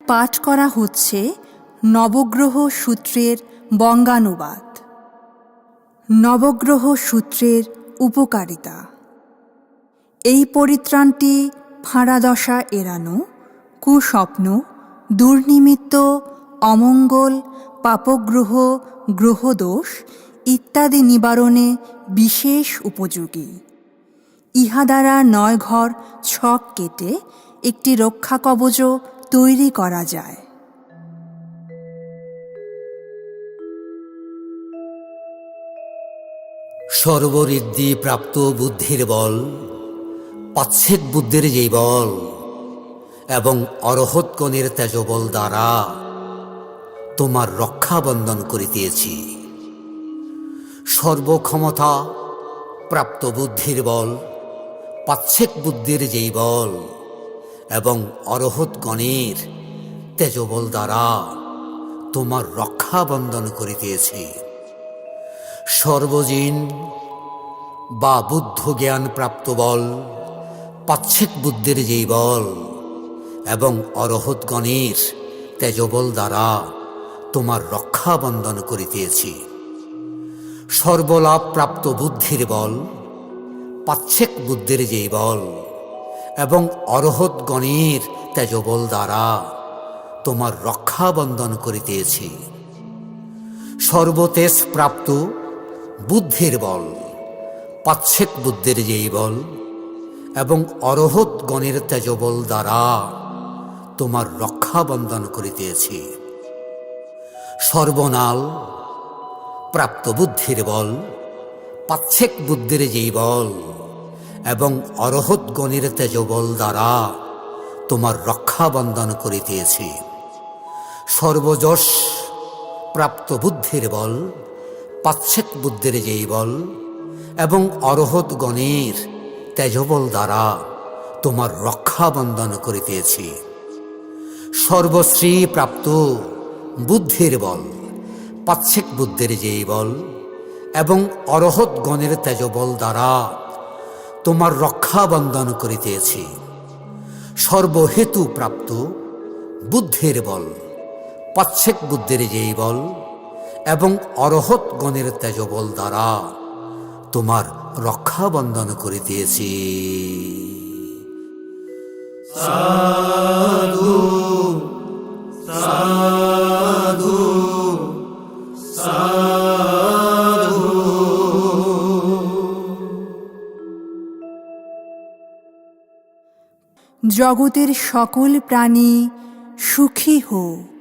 পাঠ করা হচ্ছে নবগ্রহ সূত্রের বঙ্গানুবাদ। নবগ্রহ সূত্রের উপকারিতা। এই পরিত্রাণটি ফাঁড়াদশা এড়ানো, কুস্বপ্ন, দুর্নিমিত্ত, অমঙ্গল, পাপগ্রহ, গ্রহদোষ ইত্যাদি নিবারণে বিশেষ উপযোগী। ইহা দ্বারা ৯ ঘর ছক কেটে একটি রক্ষা কবচ তৈরি করা যায়। সর্বঋদ্ধি প্রাপ্ত বুদ্ধির বল, পাচ্ছেক বুদ্ধির যেই বল এবং অরহৎগণের তেজবল দ্বারা তোমার রক্ষা বন্ধন করিতেছি। সর্বক্ষমতা প্রাপ্ত বুদ্ধির বল, পাচ্ছেক বুদ্ধির যেই বল এবং অরহৎগণের তেজবল দ্বারা তোমার রক্ষা বন্ধন করিতেছি। সর্বজিন বা বুদ্ধ জ্ঞান প্রাপ্ত বল, পাচ্ছেক বুদ্ধির যেই বল এবং অরহৎগণের তেজবল দ্বারা তোমার রক্ষা বন্ধন করিতেছি। সর্বলাভ প্রাপ্ত বুদ্ধির বল, পাচ্ছেক বুদ্ধির যেই বল এবং অরহৎগণের তেজবল দ্বারা তোমার রক্ষা বন্ধন করিতেছি। সর্বতেজ প্রাপ্ত বুদ্ধির বল, পাচ্ছেক বুদ্ধির যেই বল এবং অরহৎগণের তেজবল দ্বারা তোমার রক্ষা বন্ধন করিতেছি। সর্বনাল প্রাপ্ত বুদ্ধির বল, পাচ্ছেক বুদ্ধির যেই বল এবং অরহৎগণের তেজবল দ্বারা তোমার রক্ষা বন্ধন করিতেছি। সর্বযশ প্রাপ্ত বুদ্ধির বল, পাচ্ছেক বুদ্ধির যেই বল এবং অরহৎগণের তেজবল দ্বারা তোমার রক্ষা বন্ধন করিতেছি। সর্বশ্রী প্রাপ্ত বুদ্ধির বল, পাচ্ছেক বুদ্ধির যেই বল এবং অরহৎগণের তেজবল দ্বারা তোমার রক্ষা বন্ধন করিতেছি। সর্বহেতু প্রাপ্ত বুদ্ধির বল, পাচ্ছেক বুদ্ধির যেই বল এবং অরহৎগণের তেজবল দ্বারা তোমার রক্ষা বন্ধন করিতেছি। সাধু সাধু সাধু। জগতের সকল প্রাণী সুখী হোক।